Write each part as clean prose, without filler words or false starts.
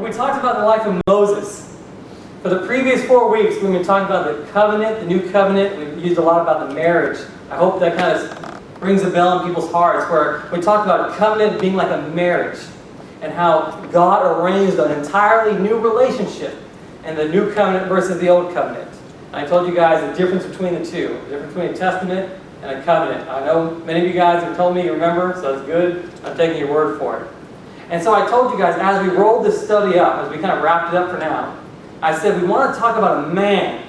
we talked about the life of Moses. For the previous 4 weeks, we've been talking about the covenant, the new covenant. We've used a lot about the marriage. I hope that kind of rings a bell in people's hearts, where we talked about covenant being like a marriage and how God arranged an entirely new relationship in the new covenant versus the old covenant. And I told you guys the difference between the two, the difference between a testament and a covenant. I know many of you guys have told me you remember, so it's good. I'm taking your word for it. And so I told you guys, as we rolled this study up, as we kind of wrapped it up for now, I said we want to talk about a man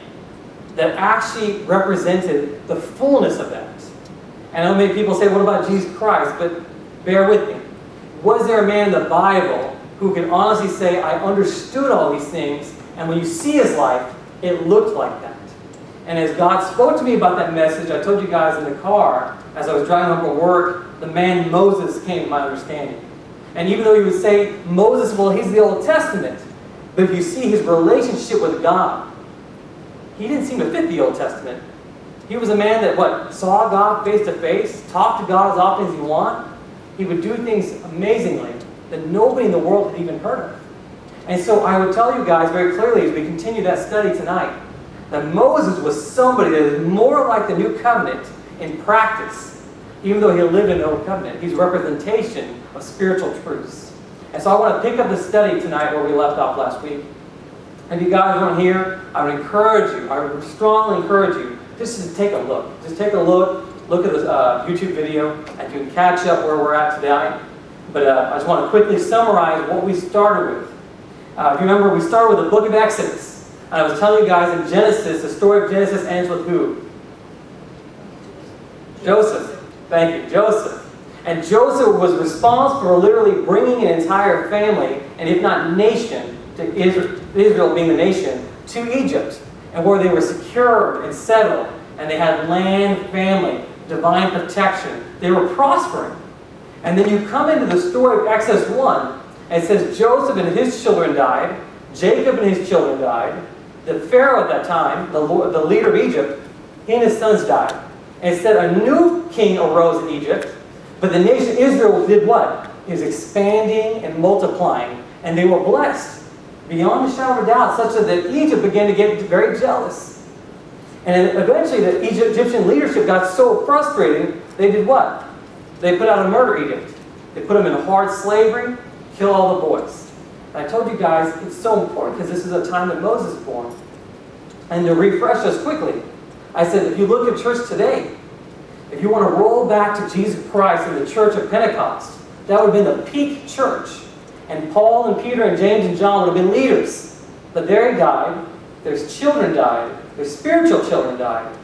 that actually represented the fullness of that. And I know many people say, what about Jesus Christ? But bear with me. Was there a man in the Bible who could honestly say, I understood all these things, and when you see his life, it looked like that? And as God spoke to me about that message, I told you guys in the car, as I was driving home from work, the man Moses came to my understanding. And even though you would say, Moses, well, he's the Old Testament. But if you see his relationship with God, he didn't seem to fit the Old Testament. He was a man that, saw God face to face, talked to God as often as he wanted. He would do things amazingly that nobody in the world had even heard of. And so I would tell you guys very clearly as we continue that study tonight, that Moses was somebody that is more like the New Covenant in practice, even though he lived in the Old Covenant. He's a representation of spiritual truths. And so I want to pick up the study tonight where we left off last week. And if you guys weren't here, I would encourage you, I would strongly encourage you, just to take a look. Just take a look at this YouTube video, and you can catch up where we're at today. But I just want to quickly summarize what we started with. If you remember, we started with the book of Exodus. And I was telling you guys in Genesis, the story of Genesis ends with who? Joseph. Thank you, Joseph. And Joseph was responsible for literally bringing an entire family, and if not nation, to Israel being the nation, to Egypt, and where they were secured and settled, and they had land, family, divine protection. They were prospering. And then you come into the story of Exodus 1, and it says Joseph and his children died, Jacob and his children died, the Pharaoh at that time, the leader of Egypt, he and his sons died. And it said a new king arose in Egypt, but the nation Israel did what? It was expanding and multiplying, and they were blessed beyond a shadow of a doubt, such that Egypt began to get very jealous. And eventually the Egyptian leadership got so frustrated, they did what? They put out a murder edict. They put them in hard slavery, kill all the boys. And I told you guys, it's so important because this is a time that Moses was born. And to refresh us quickly, I said, if you look at church today, if you want to roll back to Jesus Christ and the church of Pentecost, that would have been the peak church. And Paul and Peter and James and John would have been leaders. But there he died. Their children died. Their spiritual children died.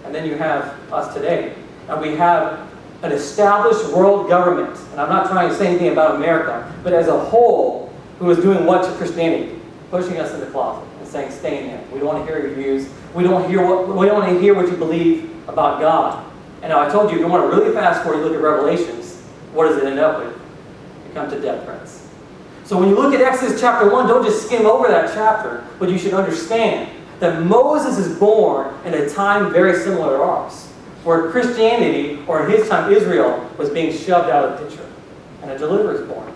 And then you have us today. And we have an established world government. And I'm not trying to say anything about America, but as a whole, who is doing what to Christianity? Pushing us in the closet and saying, stay in there. We don't want to hear your views. We don't want to hear what you believe about God. And now I told you, if you want to really fast forward, you look at Revelations, what does it end up with? You come to death threats. So when you look at Exodus chapter 1, don't just skim over that chapter, but you should understand that Moses is born in a time very similar to ours, where Christianity, or in his time Israel, was being shoved out of the picture, and a deliverer is born.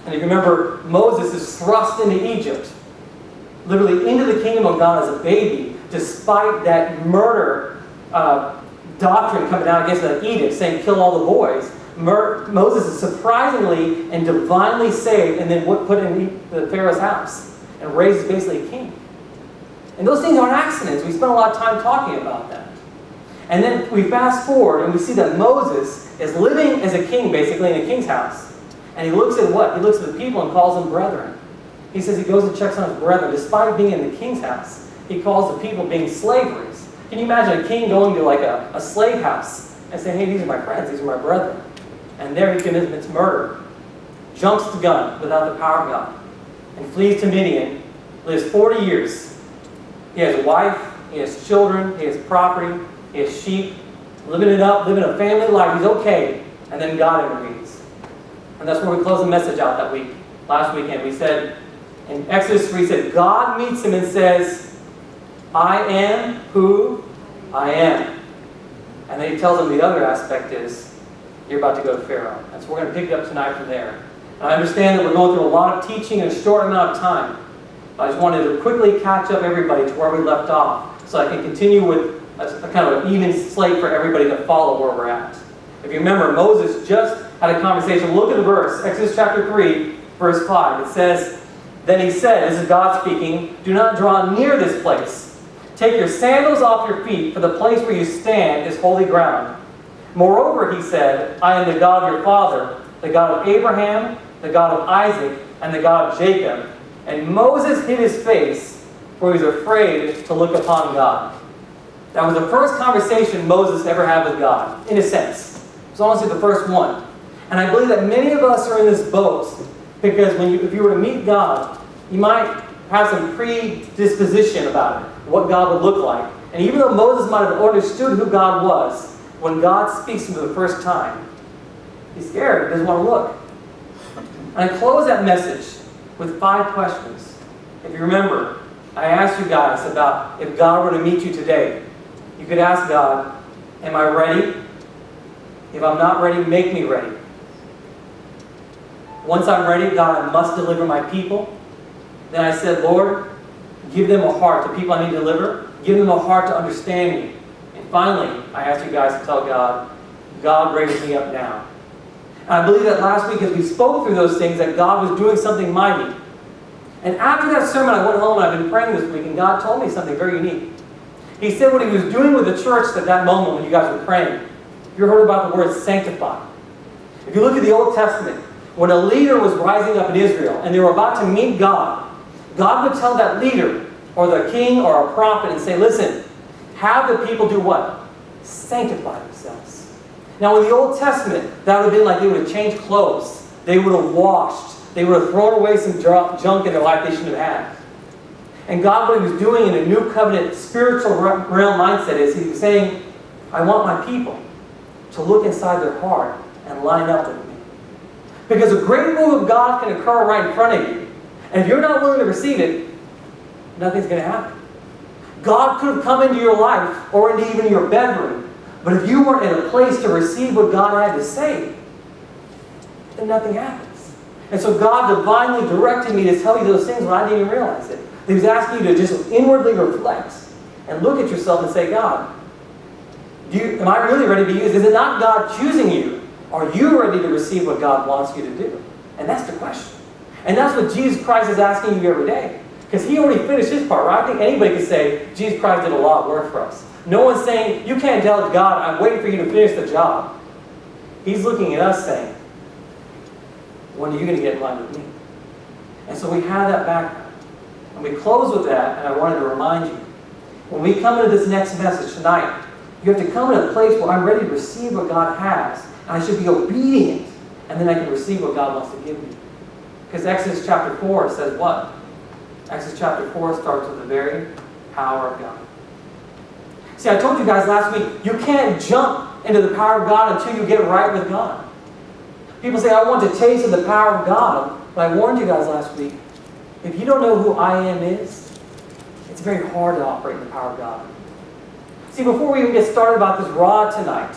And if you remember, Moses is thrust into Egypt, literally into the kingdom of God as a baby, despite that murder doctrine coming out against that edict, saying kill all the boys. Moses is surprisingly and divinely saved, and then put in the Pharaoh's house and raised basically a king. And those things aren't accidents. We spent a lot of time talking about that. And then we fast forward and we see that Moses is living as a king, basically, in a king's house. And he looks at what? He looks at the people and calls them brethren. He says he goes and checks on his brethren. Despite being in the king's house, he calls the people being slaves. Can you imagine a king going to like a slave house and saying, hey, these are my friends, these are my brethren. And there he commits murder, jumps the gun without the power of God, and flees to Midian, lives 40 years. He has a wife, he has children, he has property, he has sheep, living it up, living a family life. He's okay. And then God intervenes. And that's where we closed the message out that week. Last weekend we said, in Exodus 3, he said, God meets him and says, I am who I am. And then he tells him the other aspect is, you're about to go to Pharaoh. And so we're going to pick it up tonight from there. I understand that we're going through a lot of teaching in a short amount of time. I just wanted to quickly catch up everybody to where we left off so I can continue with a kind of an even slate for everybody to follow where we're at. If you remember, Moses just had a conversation. Look at the verse, Exodus chapter 3, verse 5. It says, "Then he said," this is God speaking, "Do not draw near this place. Take your sandals off your feet, for the place where you stand is holy ground. Moreover," he said, "I am the God of your father, the God of Abraham, the God of Isaac, and the God of Jacob." And Moses hid his face, for he was afraid to look upon God. That was the first conversation Moses ever had with God, in a sense. It was honestly the first one. And I believe that many of us are in this boat, because if you were to meet God, you might have some predisposition about it, what God would look like. And even though Moses might have understood who God was, when God speaks to him for the first time, he's scared, he doesn't want to look. And I close that message with 5 questions. If you remember, I asked you guys about if God were to meet you today. You could ask God, am I ready? If I'm not ready, make me ready. Once I'm ready, God, I must deliver my people. Then I said, Lord, give them a heart, the people I need to deliver. Give them a heart to understand me. And finally, I asked you guys to tell God, God, raise me up now. And I believe that last week as we spoke through those things, that God was doing something mighty. And after that sermon, I went home and I've been praying this week, and God told me something very unique. He said what he was doing with the church at that moment when you guys were praying. You heard about the word sanctify. If you look at the Old Testament, when a leader was rising up in Israel and they were about to meet God, God would tell that leader or the king or a prophet and say, listen, have the people do what? Sanctify themselves. Now in the Old Testament, that would have been like they would have changed clothes. They would have washed. They would have thrown away some junk in their life they shouldn't have had. And God, what he was doing in a new covenant spiritual realm mindset is he was saying, I want my people to look inside their heart and line up with me. Because a great move of God can occur right in front of you. And if you're not willing to receive it, nothing's going to happen. God could have come into your life or into even your bedroom. But if you weren't in a place to receive what God had to say, then nothing happens. And so God divinely directed me to tell you those things when I didn't even realize it. He was asking you to just inwardly reflect and look at yourself and say, God, am I really ready to be used? Is it not God choosing you? Are you ready to receive what God wants you to do? And that's the question. And that's what Jesus Christ is asking you every day. Because he already finished his part, right? I think anybody could say, Jesus Christ did a lot of work for us. No one's saying, you can't tell God, I'm waiting for you to finish the job. He's looking at us saying, when are you going to get in line with me? And so we have that background. And we close with that, and I wanted to remind you, when we come into this next message tonight, you have to come in a place where I'm ready to receive what God has, and I should be obedient, and then I can receive what God wants to give me. Because Exodus chapter 4 says what? Exodus chapter 4 starts with the very power of God. See, I told you guys last week, you can't jump into the power of God until you get right with God. People say, I want to taste of the power of God. But I warned you guys last week, if you don't know who I am is, it's very hard to operate in the power of God. See, before we even get started about this rod tonight,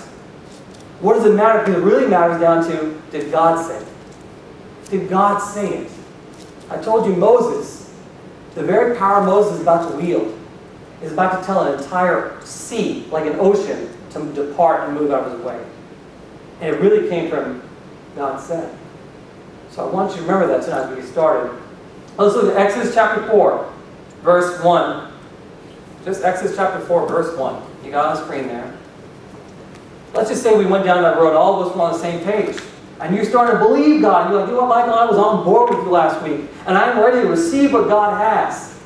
what does it matter? Because it really matters down to, did God say it? Did God say it? I told you Moses, the very power Moses is about to wield, is about to tell an entire sea, like an ocean, to depart and move out of his way. And it really came from God said. So I want you to remember that tonight as we get started. Let's look at Exodus chapter 4, verse 1. Just Exodus chapter 4, verse 1. You got on the screen there. Let's just say we went down that road, all of us were on the same page. And you're starting to believe God. You're like, you know what, Michael, I was on board with you last week. And I'm ready to receive what God has.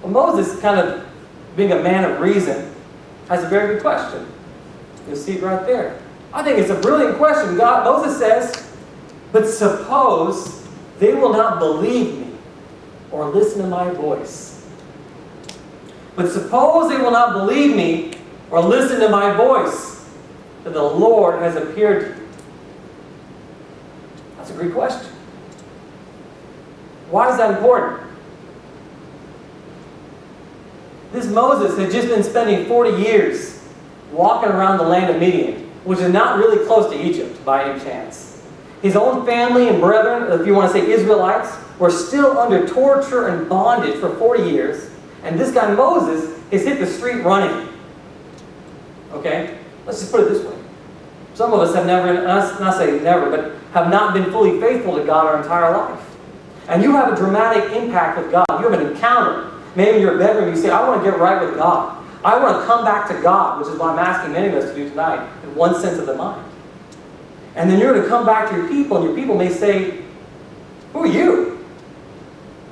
Well, Moses, kind of being a man of reason, has a very good question. You'll see it right there. I think it's a brilliant question. Moses says, but suppose they will not believe me or listen to my voice. But suppose they will not believe me or listen to my voice, that the Lord has appeared to you. That's a great question. Why is that important? This Moses had just been spending 40 years walking around the land of Midian, which is not really close to Egypt by any chance. His own family and brethren, if you want to say Israelites, were still under torture and bondage for 40 years. And this guy Moses has hit the street running. Okay? Let's just put it this way. Some of us have never, not say never, but have not been fully faithful to God our entire life. And you have a dramatic impact with God. You have an encounter. Maybe in your bedroom you say, I want to get right with God. I want to come back to God, which is what I'm asking many of us to do tonight, in one sense of the mind. And then you're going to come back to your people, and your people may say, who are you?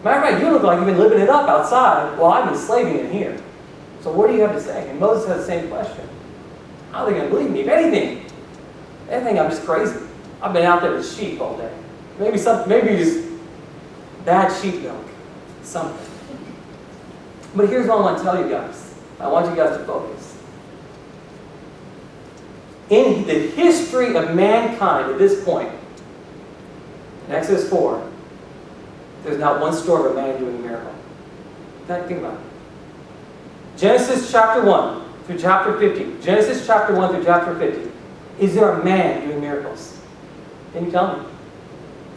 Matter of fact, you look like you've been living it up outside. Well, I've been slaving in here. So what do you have to say? And Moses has the same question. How are they going to believe me? If anything, they think I'm just crazy. I've been out there with sheep all day. Maybe just bad sheep milk. Something. But here's what I want to tell you guys. I want you guys to focus. In the history of mankind at this point, in Exodus 4, there's not one story of a man doing a miracle. Think about it. Genesis chapter 1 through chapter 50. Genesis chapter 1 through chapter 50. Is there a man doing miracles? Can you tell me?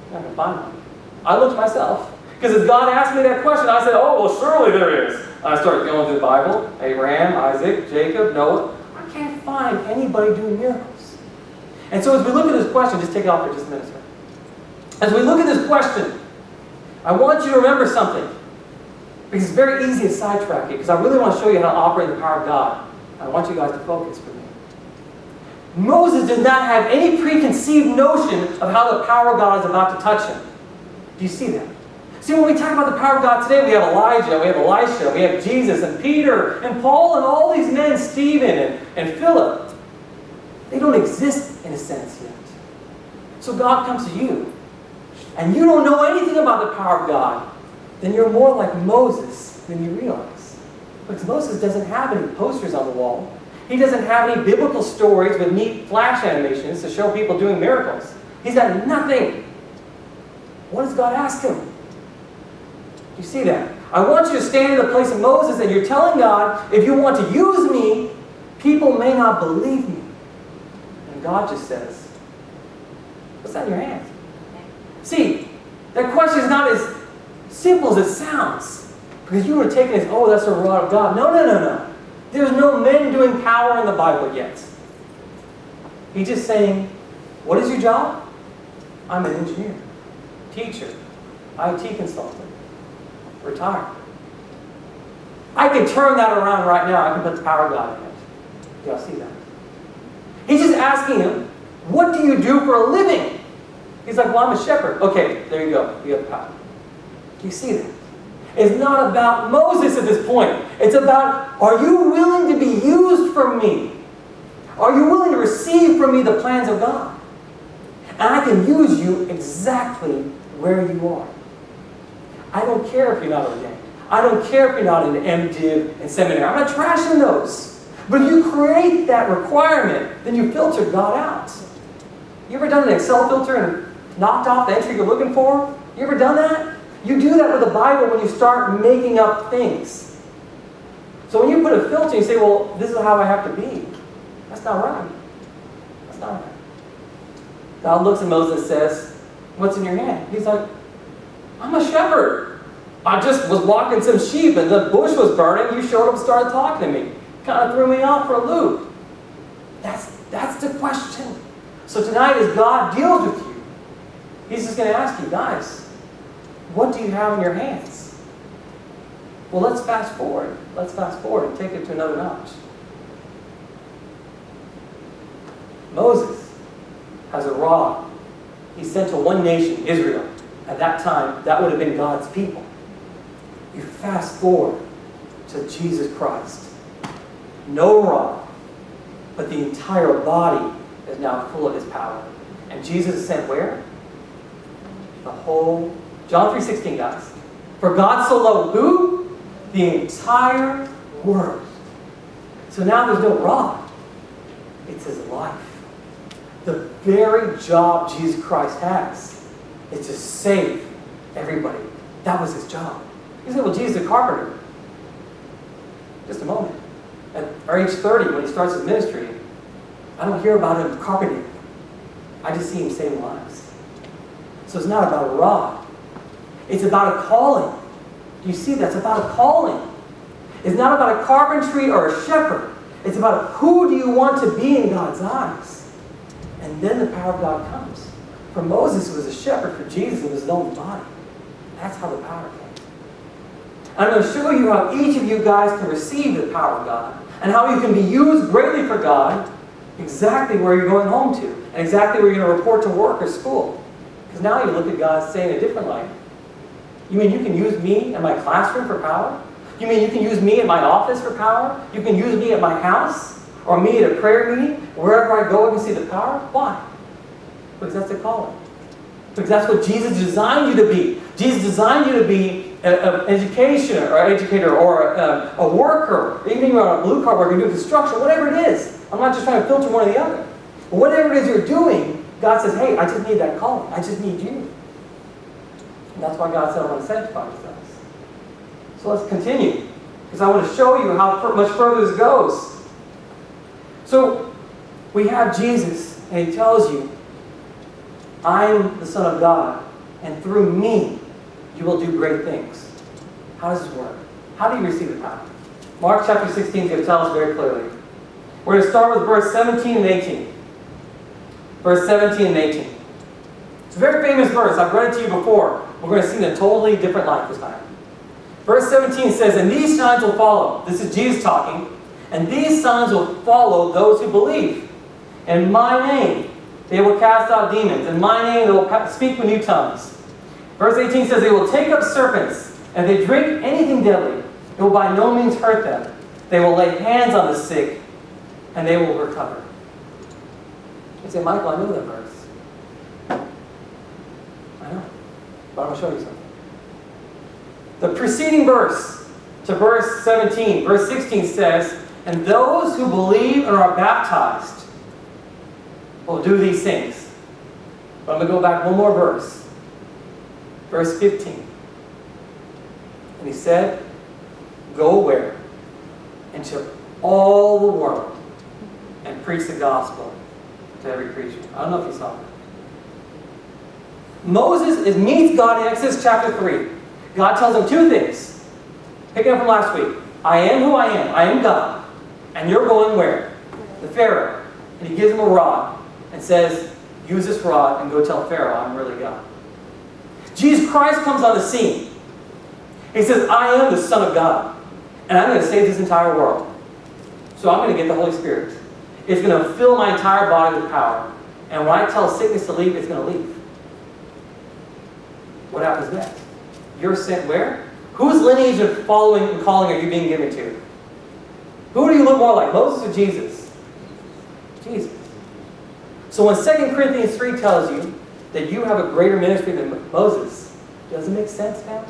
I'm not going to find one. I looked myself. Because as God asked me that question, I said, oh, well, surely there is. I started going through the Bible. Abraham, Isaac, Jacob, Noah. I can't find anybody doing miracles. And so as we look at this question, just take it off for just a minute, sir. As we look at this question, I want you to remember something. Because it's very easy to sidetrack it. Because I really want to show you how to operate the power of God. I want you guys to focus with me. Moses did not have any preconceived notion of how the power of God is about to touch him. Do you see that? See, when we talk about the power of God today, we have Elijah, we have Elisha, we have Jesus and Peter and Paul and all these men, Stephen and Philip. They don't exist in a sense yet. So God comes to you, and you don't know anything about the power of God, then you're more like Moses than you realize. Because Moses doesn't have any posters on the wall. He doesn't have any biblical stories with neat flash animations to show people doing miracles. He's got nothing. What does God ask him? You see that? I want you to stand in the place of Moses, and you're telling God, if you want to use me, people may not believe me. And God just says, what's that in your hand? See, that question is not as simple as it sounds. Because you were taking it as, oh, that's a rod of God. No. There's no men doing power in the Bible yet. He's just saying, what is your job? I'm an engineer, teacher, IT consultant. Retire. I can turn that around right now. I can put the power of God in it. Y'all see that? He's just asking him, what do you do for a living? He's like, well, I'm a shepherd. Okay, there you go. You have the power. You see that? It's not about Moses at this point. It's about, are you willing to be used for me? Are you willing to receive from me the plans of God? And I can use you exactly where you are. I don't care if you're not ordained. I don't care if you're not in MDiv and seminary. I'm not trashing those. But if you create that requirement, then you filter God out. You ever done an Excel filter and knocked off the entry you're looking for? You ever done that? You do that with the Bible when you start making up things. So when you put a filter, you say, well, this is how I have to be. That's not right. That's not right. God looks at Moses and says, what's in your hand? He's like, I'm a shepherd. I just was walking some sheep and the bush was burning. You showed up and started talking to me. Kind of threw me off for a loop. That's the question. So tonight as God deals with you, He's just going to ask you, guys, what do you have in your hands? Well, let's fast forward. Let's fast forward and take it to another notch. Moses has a rod. He's sent to one nation, Israel. At that time, that would have been God's people. You fast forward to Jesus Christ. No rod, but the entire body is now full of His power. And Jesus is sent where? The whole, John 3:16, guys. For God so loved who? The entire world. So now there's no rod. It's His life. The very job Jesus Christ has is to save everybody. That was His job. You say, well, Jesus is a carpenter. Just a moment. At age 30, when He starts His ministry, I don't hear about Him carpenting. I just see Him saving lives. So it's not about a rod. It's about a calling. Do you see that? It's about a calling. It's not about a carpentry or a shepherd. It's about who do you want to be in God's eyes. And then the power of God comes. For Moses, it was a shepherd. For Jesus, it was his own body. That's how the power came. I'm going to show you how each of you guys can receive the power of God and how you can be used greatly for God exactly where you're going home to and exactly where you're going to report to work or school. Because now you look at God, say, in a different light. You mean you can use me in my classroom for power? You mean you can use me in my office for power? You can use me at my house? Or me at a prayer meeting? Wherever I go, I can see the power? Why? Because that's the calling. Because that's what Jesus designed you to be. Jesus designed you to be an educator or a worker. Even if you're on a blue card worker, you're doing construction, whatever it is. I'm not just trying to filter one or the other. But whatever it is you're doing, God says, hey, I just need that calling. I just need you. And that's why God said, I want to sanctify yourselves. So let's continue. Because I want to show you how much further this goes. So we have Jesus, and He tells you, I am the Son of God, and through me you will do great things. How does this work? How do you receive the power? Mark chapter 16 is going to tell us very clearly. We're going to start with verse 17 and 18. Verse 17 and 18. It's a very famous verse. I've read it to you before. We're going to see it in a totally different light this time. Verse 17 says, and these signs will follow. This is Jesus talking. And these signs will follow those who believe. In my name they will cast out demons. In my name they will speak with new tongues. Verse 18 says, they will take up serpents. And if they drink anything deadly, it will by no means hurt them. They will lay hands on the sick, and they will recover. You say, Michael, I know that verse. I know. But I'm going to show you something. The preceding verse to verse 17, verse 16 says, and those who believe and are baptized will do these things. But I'm going to go back one more verse. Verse 15. And He said, go where? Into all the world and preach the gospel to every creature. I don't know if you saw that. Moses meets God in Exodus chapter 3. God tells him two things. Picking up from last week. I am who I am. I am God. And you're going where? The Pharaoh. And He gives him a rod and says, use this rod and go tell Pharaoh I'm really God. Jesus Christ comes on the scene. He says, I am the Son of God. And I'm going to save this entire world. So I'm going to get the Holy Spirit. It's going to fill my entire body with power. And when I tell sickness to leave, it's going to leave. What happens next? You're sent where? Whose lineage of following and calling are you being given to? Who do you look more like, Moses or Jesus? Jesus. So when 2 Corinthians 3 tells you that you have a greater ministry than Moses, does it make sense now?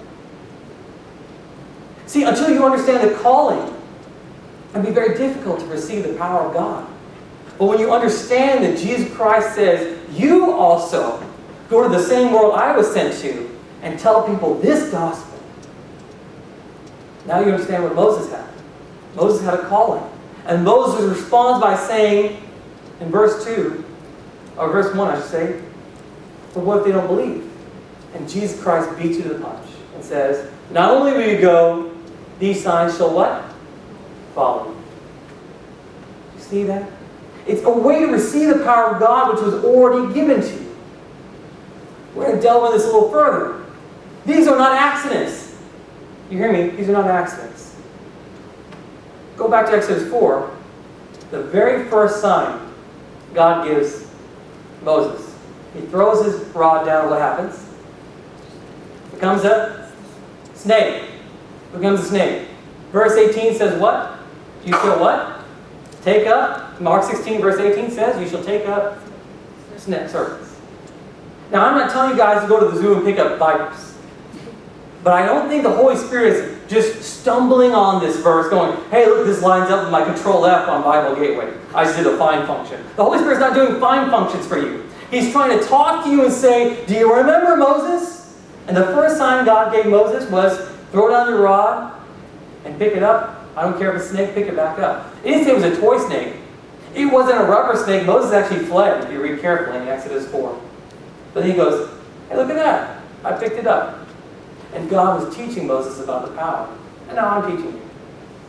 See, until you understand the calling, it can be very difficult to receive the power of God. But when you understand that Jesus Christ says, you also go to the same world I was sent to and tell people this gospel. Now you understand what Moses had. Moses had a calling. And Moses responds by saying, in verse 2, or verse 1 I should say, but what if they don't believe? And Jesus Christ beats you to the punch and says, not only will you go, these signs shall what? Follow you. You see that? It's a way to receive the power of God which was already given to you. We're going to delve into this a little further. These are not accidents. You hear me? These are not accidents. Go back to Exodus 4. The very first sign God gives Moses. He throws his rod down. What happens? It becomes a snake. It becomes a snake. Verse 18 says what? You shall what? Take up. Mark 16 verse 18 says you shall take up serpents. Now I'm not telling you guys to go to the zoo and pick up vipers. But I don't think the Holy Spirit is just stumbling on this verse going, hey, look, this lines up with my Control F on Bible Gateway. I just did a find function. The Holy Spirit's not doing find functions for you. He's trying to talk to you and say, do you remember Moses? And the first sign God gave Moses was throw down your rod and pick it up. I don't care if it's a snake, pick it back up. It didn't say it was a toy snake. It wasn't a rubber snake. Moses actually fled, if you read carefully in Exodus 4. But then he goes, Hey, look at that. I picked it up. And God was teaching Moses about the power. And now I'm teaching you.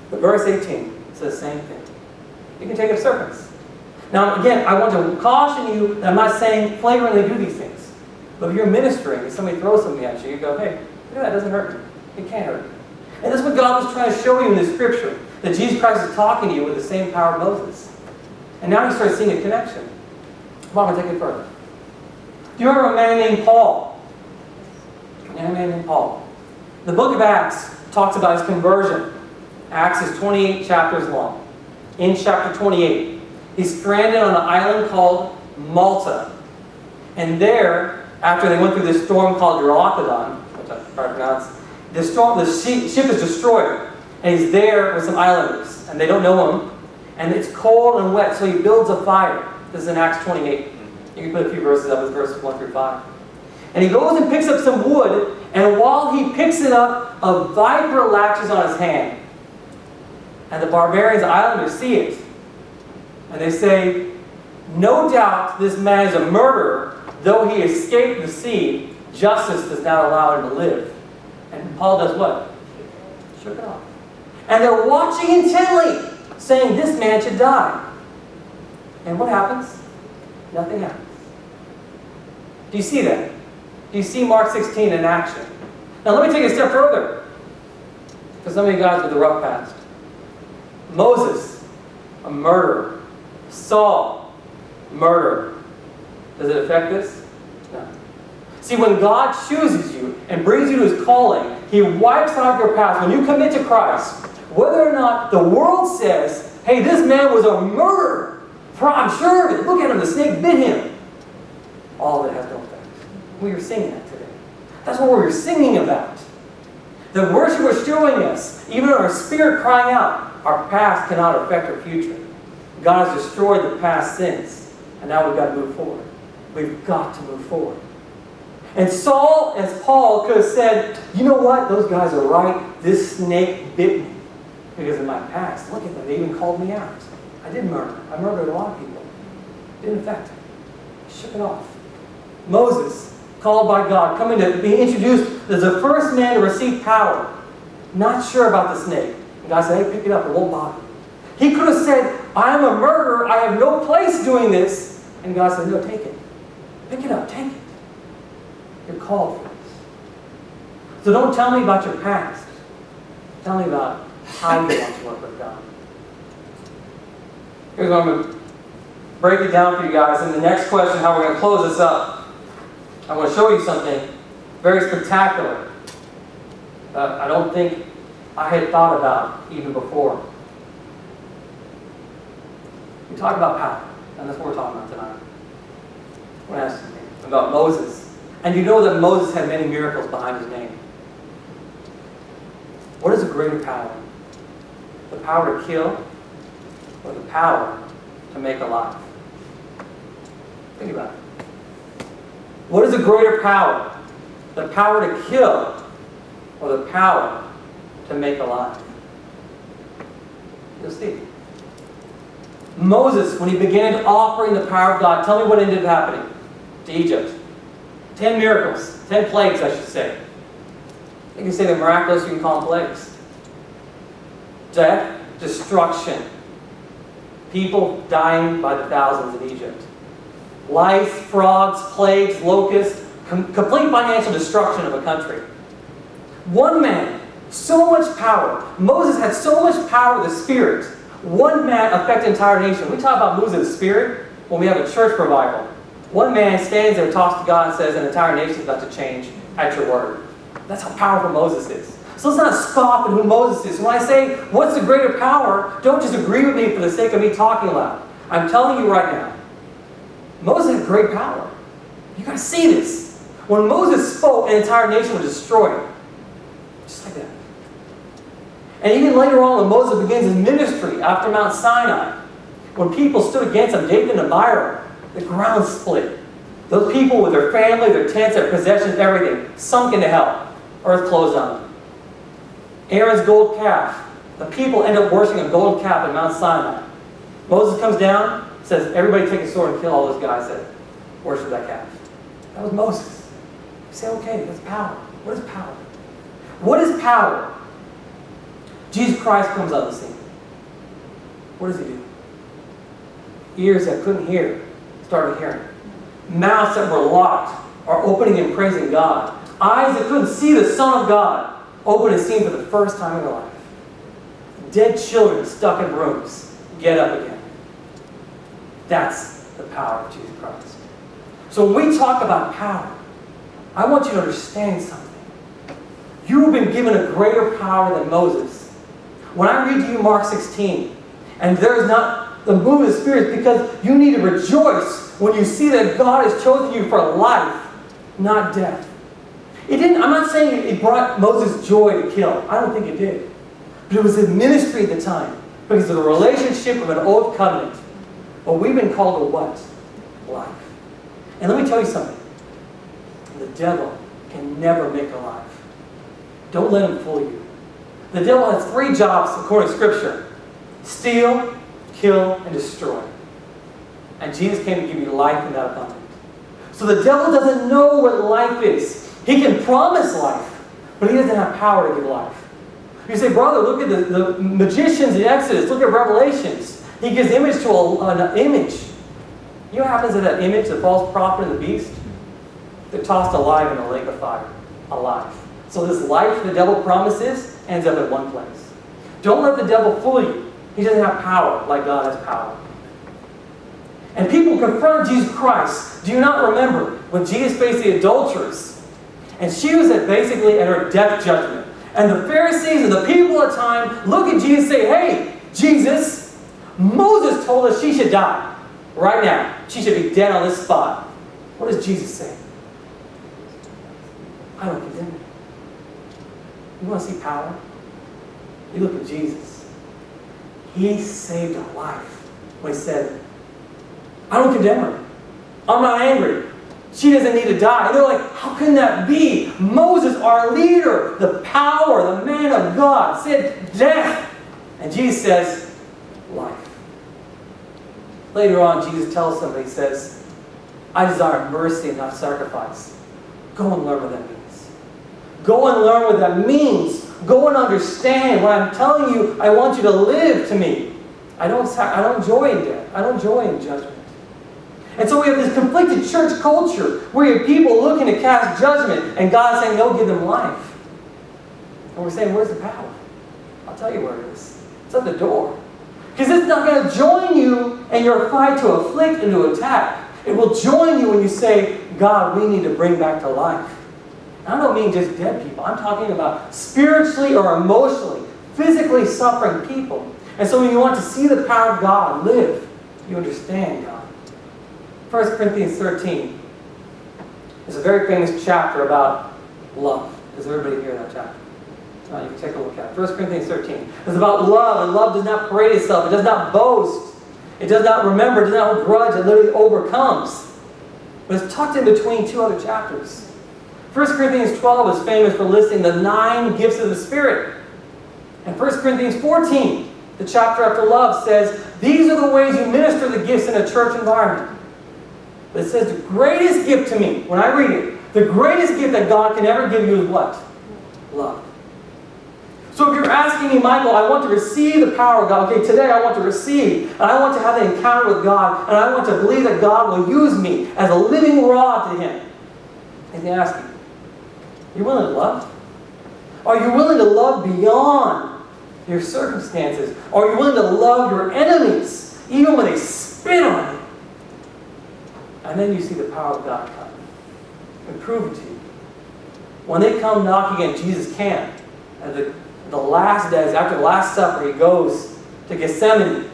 But verse 18 says the same thing. You can take up serpents. Now, again, I want to caution you that I'm not saying flagrantly do these things. But if you're ministering and somebody throws something at you, you go, hey, look at that, it doesn't hurt me. It can't hurt me. And that's what God was trying to show you in this scripture. That Jesus Christ is talking to you with the same power of Moses. And now you start seeing a connection. Well, I'm going to take it further. Do you remember a man named Paul? A man named Paul. The book of Acts talks about his conversion. Acts is 28 chapters long. In chapter 28, he's stranded on an island called Malta. And there, after they went through this storm called Euroclydon, which I probably pronounced, the ship is destroyed. And he's there with some islanders. And they don't know him. And it's cold and wet, so he builds a fire. This is in Acts 28. You can put a few verses up, it's verses 1 through 5. And he goes and picks up some wood, and while he picks it up, a viper latches on his hand. And the barbarians, islanders, see it. And they say, no doubt this man is a murderer, though he escaped the sea, justice does not allow him to live. And Paul does what? Shook it off. And they're watching intently, saying this man should die. And what happens? Nothing happens. Do you see that? Do you see Mark 16 in action? Now let me take it a step further. For some of you guys with a rough past. Moses, a murderer. Saul, murderer. Does it affect this? No. See, when God chooses you and brings you to His calling, He wipes out your past. When you commit to Christ, whether or not the world says, hey, this man was a murderer, I'm sure of it. Look at him, the snake bit him. All of it has no effect. We are singing that today. That's what we're singing about. The worship was showing us, even in our spirit crying out, our past cannot affect our future. God has destroyed the past sins, and now we've got to move forward. We've got to move forward. And Saul, as Paul, could have said, you know what? Those guys are right. This snake bit me. Because in my past, look at them. They even called me out. I did murder. I murdered a lot of people. It didn't affect him. He shook it off. Moses, called by God, coming to be introduced as the first man to receive power. Not sure about the snake. And God said, hey, pick it up. It won't bother you. He could have said, I am a murderer. I have no place doing this. And God said, no, take it. Pick it up. Take it. You're called for this. So don't tell me about your past. Tell me about how you want to work with God. Here's what I'm going to break it down for you guys. And the next question, how we're going to close this up. I want to show you something very spectacular that I don't think I had thought about even before. We talk about power, and that's what we're talking about tonight. I want to ask you about Moses. And you know that Moses had many miracles behind his name. What is a greater power? The power to kill or the power to make alive? Think about it. What is a greater power? The power to kill or the power to make alive? You'll see. Moses, when he began offering the power of God, tell me what ended up happening to Egypt. 10 miracles. 10 plagues, I should say. You can say they're miraculous, you can call them plagues. Death, destruction. People dying by the thousands in Egypt. Lice, frogs, plagues, locusts, complete financial destruction of a country. One man, so much power. Moses had so much power with the Spirit. One man affected the entire nation. We talk about moves of the Spirit when we have a church revival. One man stands there, talks to God, and says, an entire nation is about to change at your word. That's how powerful Moses is. So let's not scoff at who Moses is. When I say, what's the greater power, don't just agree with me for the sake of me talking loud. I'm telling you right now, Moses had great power. You've got to see this. When Moses spoke, an entire nation was destroyed. Just like that. And even later on, when Moses begins his ministry after Mount Sinai, when people stood against him, Dathan and Abiram, the ground split. Those people with their family, their tents, their possessions, everything, sunk into hell. Earth closed on them. Aaron's gold calf. The people end up worshiping a gold calf at Mount Sinai. Moses comes down, says, everybody take a sword and kill all those guys that worship that calf. That was Moses. You say, okay, that's power. What is power? What is power? Jesus Christ comes on the scene. What does he do? Ears that couldn't hear started hearing. Mouths that were locked are opening and praising God. Eyes that couldn't see the Son of God open and seen for the first time in their life. Dead children stuck in rooms get up again. That's the power of Jesus Christ. So when we talk about power, I want you to understand something. You have been given a greater power than Moses. When I read to you Mark 16, and there is not the move of the Spirit, because you need to rejoice when you see that God has chosen you for life, not death. I'm not saying it brought Moses joy to kill. I don't think it did. But it was his ministry at the time, because of the relationship of an old covenant. But we've been called to what? Life. And let me tell you something. The devil can never make a life. Don't let him fool you. The devil has 3 jobs according to Scripture. Steal, kill, and destroy. And Jesus came to give you life in that abundance. So the devil doesn't know what life is. He can promise life, but he doesn't have power to give life. You say, brother, look at the magicians in Exodus. Look at Revelations. He gives image to an image. You know what happens to that image, the false prophet and the beast? They're tossed alive in a lake of fire. Alive. So this life the devil promises ends up in one place. Don't let the devil fool you. He doesn't have power like God has power. And people confront Jesus Christ. Do you not remember when Jesus faced the adulteress? And she was basically at her death judgment. And the Pharisees and the people at the time look at Jesus and say, hey, Jesus, Moses told us she should die. Right now. She should be dead on this spot. What does Jesus say? I don't condemn you. You want to see power? You look at Jesus. He saved a life when he said, I don't condemn her. I'm not angry. She doesn't need to die. And they're like, how can that be? Moses, our leader, the power, the man of God, said death. And Jesus says, life. Later on, Jesus tells them, he says, I desire mercy and not sacrifice. Go and learn what that means. Go and learn what that means. Go and understand what I'm telling you. I want you to live to me. I don't joy in death. I don't joy in judgment. And so we have this conflicted church culture where you have people looking to cast judgment and God saying, no, give them life. And we're saying, where's the power? I'll tell you where it is. It's at the door. Because it's not going to join you in your fight to afflict and to attack. It will join you when you say, God, we need to bring back to life. And I don't mean just dead people. I'm talking about spiritually or emotionally, physically suffering people. And so when you want to see the power of God live, you understand God. 1 Corinthians 13 is a very famous chapter about love. Does everybody hear that chapter? You can take a look at it. 1 Corinthians 13. It's about love, and love does not parade itself. It does not boast. It does not remember. It does not hold grudge. It literally overcomes. But it's tucked in between 2 other chapters. 1 Corinthians 12 is famous for listing the 9 gifts of the Spirit. And 1 Corinthians 14, the chapter after love, says, these are the ways you minister the gifts in a church environment. But it says the greatest gift to me, when I read it, the greatest gift that God can ever give you is what? Love. So if you're asking me, Michael, I want to receive the power of God. Okay, today I want to receive, and I want to have an encounter with God, and I want to believe that God will use me as a living rod to Him. And He's asking, are you willing to love? Are you willing to love beyond your circumstances? Are you willing to love your enemies, even when they spit on you? And then you see the power of God come and prove it to you. When they come knocking at Jesus' camp, at the last days, after the Last Supper, He goes to Gethsemane.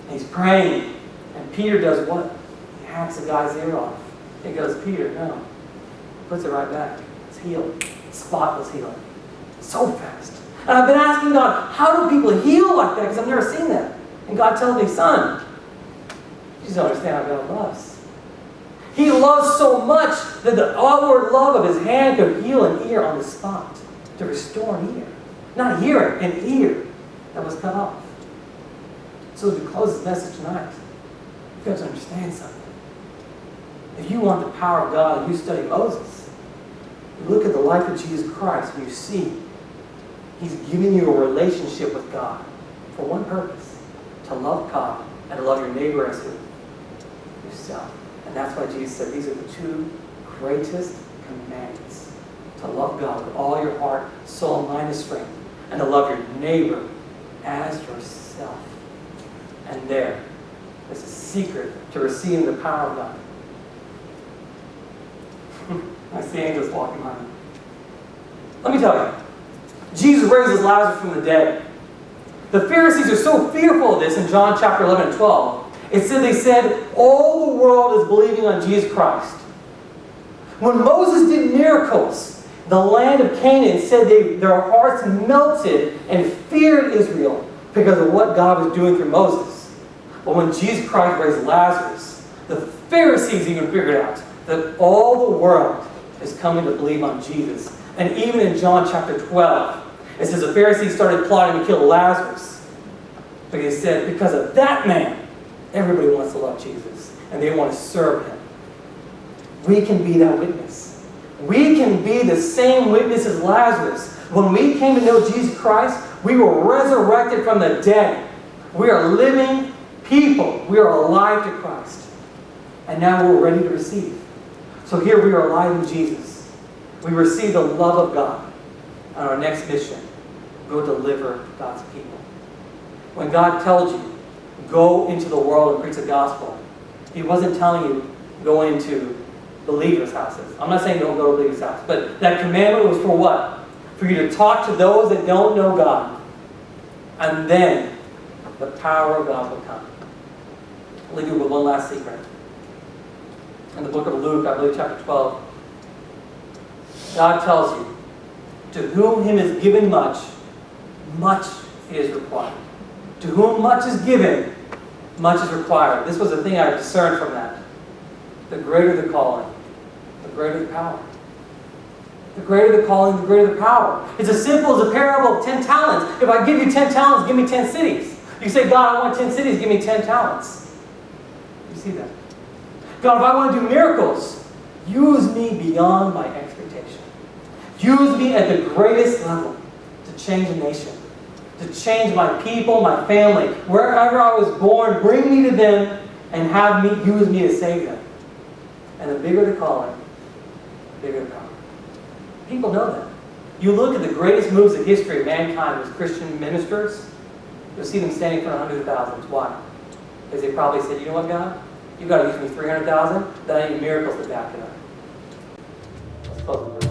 He's praying. And Peter does what? He hacks the guy's ear off. He goes, Peter, no. Puts it right back. It's healed. Spotless healing. So fast. And I've been asking God, how do people heal like that? Because I've never seen that. And God tells me, son, you just don't understand how God loves. He loves so much that the outward love of His hand could heal an ear on the spot. To restore an ear. Not hearing, an ear that was cut off. So as we close this message tonight, you've got to understand something. If you want the power of God and you study Moses, You look at the life of Jesus Christ and you see He's giving you a relationship with God for one purpose, to love God and to love your neighbor as yourself. And that's why Jesus said these are the two greatest commandments. To love God with all your heart, soul, mind, and strength, and to love your neighbor as yourself. And there's a secret to receiving the power of God. I see angels walking by me. Let me tell you, Jesus raises Lazarus from the dead. The Pharisees are so fearful of this in John chapter 11 and 12. They said, all the world is believing on Jesus Christ. When Moses did miracles, the land of Canaan said their hearts melted and feared Israel because of what God was doing through Moses. But when Jesus Christ raised Lazarus, the Pharisees even figured out that all the world is coming to believe on Jesus. And even in John chapter 12, it says the Pharisees started plotting to kill Lazarus. But they said, because of that man, everybody wants to love Jesus. And they want to serve Him. We can be that witness. We can be the same witness as Lazarus. When we came to know Jesus Christ, we were resurrected from the dead. We are living people. We are alive to Christ. And now we're ready to receive. So here we are alive in Jesus. We receive the love of God. On our next mission, go deliver God's people. When God tells you, go into the world and preach the gospel, He wasn't telling you, go into believers' houses. I'm not saying don't go to believers' houses, but that commandment was for what? For you to talk to those that don't know God. And then the power of God will come. I'll leave you with one last secret. In the book of Luke, I believe chapter 12, God tells you, to whom Him is given much, much is required. To whom much is given, much is required. This was the thing I discerned from that. The greater the calling, the greater the power. The greater the calling, the greater the power. It's as simple as a parable of 10 talents. If I give you 10 talents, give me 10 cities. You say, God, I want 10 cities, give me 10 talents. You see that? God, if I want to do miracles, use me beyond my expectation. Use me at the greatest level to change a nation, to change my people, my family. Wherever I was born, bring me to them and use me to save them. And the bigger the calling, the bigger the power. People know that. You look at the greatest moves in history of mankind as Christian ministers, you'll see them standing in front of hundreds of thousands. Why? Because they probably said, you know what, God? You've got to use me 300,000, then I need miracles to back it up. Let's close with